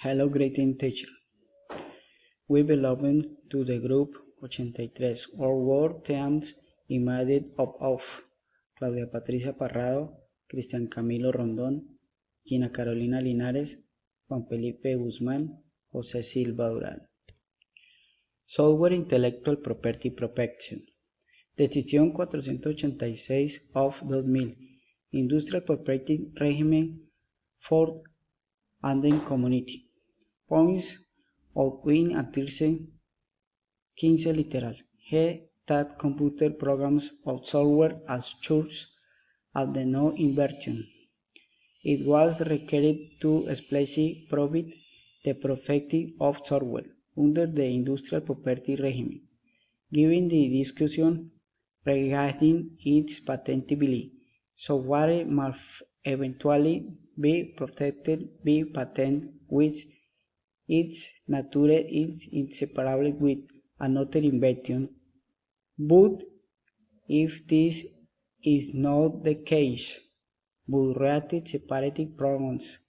Hello, greeting teacher. We belong to the group 83. Our work teams is made up of Claudia Patricia Parrado, Cristian Camilo Rondón, Gina Carolina Linares, Juan Felipe Guzmán, José Silva Durán. Software Intellectual Property Protection. Decisión 486 of 2000. Industrial Property Regime for Anden Community. Points of Win Article 15 literal. G. That computer programs of software as church at the no inversion. It was required to explicitly provide the property of software under the industrial property regime. Given the discussion regarding its patentability, software must eventually be protected by patent which its nature is inseparable with another invention, but if this is not the case, but rather separate programs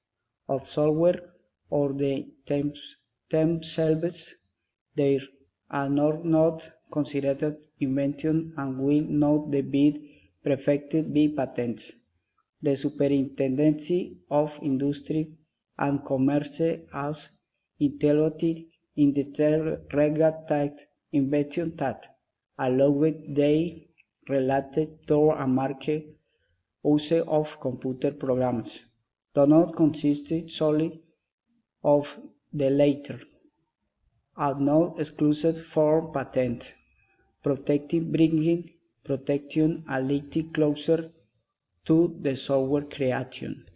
of software or the themselves, they are not considered invention and will not be protected by patents. The Superintendency of Industry and Commerce as intended in the regulated invention that, along with the related to a market use of computer programs, do not consist solely of the latter, are not exclusive for patent, bringing protection a little closer to the software creation.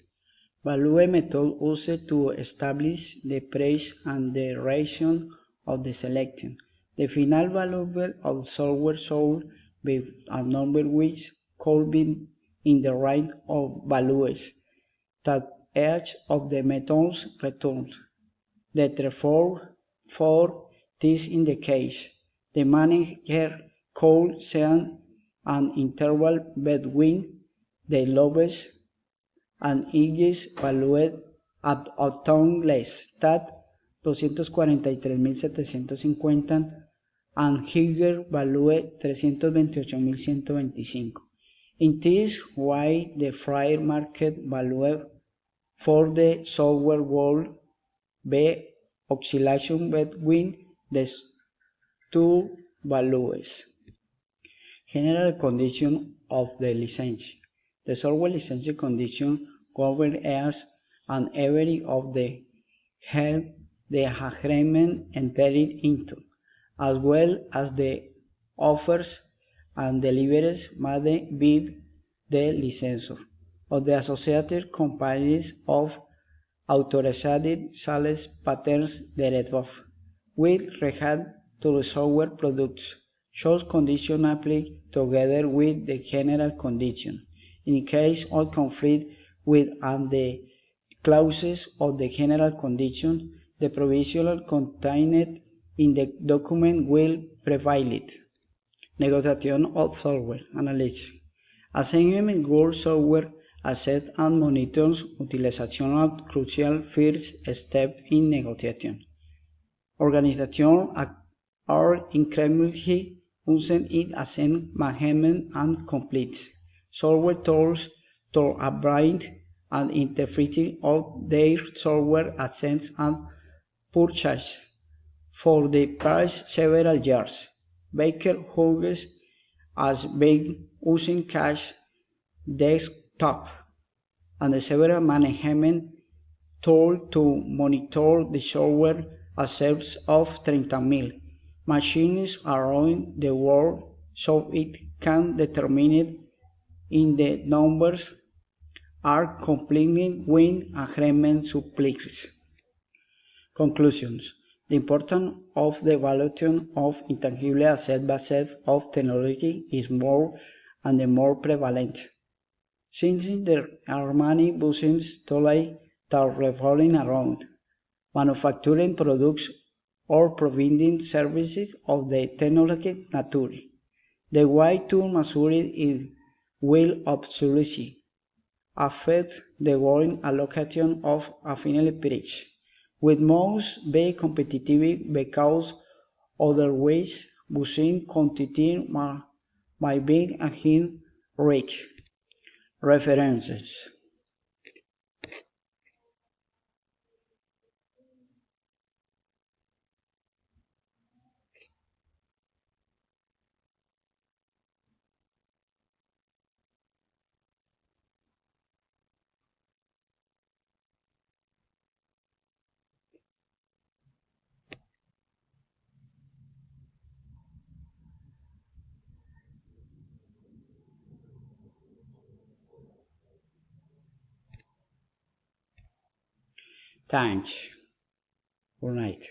Value method used to establish the price and the ratio of the selection. The final value of software sold by a number which could be in the range of values that each of the methods returns. Therefore, for this in the case, the manager could set an interval between the lowest and highest value at upon less than 243.750 and higher value 328.125. In this way, the fair market value for the software will be oscillation between the two values. General condition of the license. The software license condition governs as and every of the agreement entered into, as well as the offers and deliveries made by the licensor of the associated companies of authorized sales patterns thereof, with regard to the software products. Such conditions apply together with the general condition. In case of conflict with and the clauses of the general condition, the provision contained in the document will prevail. Negotiation of software analysis. Assignment goal software assess and monitors utilization of crucial first step in negotiation. Organizations are incrementally using it as management and complete software tools to avoid and interpreting of their software assets and purchase for the past several years. Baker Hughes has been using cache desktop and several management tools to monitor the software assets of 30,000 machines around the world so it can determine in the numbers are complying with agreement supplies. Conclusions. The importance of the evaluation of intangible asset based of technology is more and more prevalent. Since there are many businesses today that revolve around manufacturing products or providing services of the technology nature, the way to measure it will obviously affect the growing allocation of a final price. We must be competitive because otherwise busing quantity might be within reach. References. Thanks. Good night.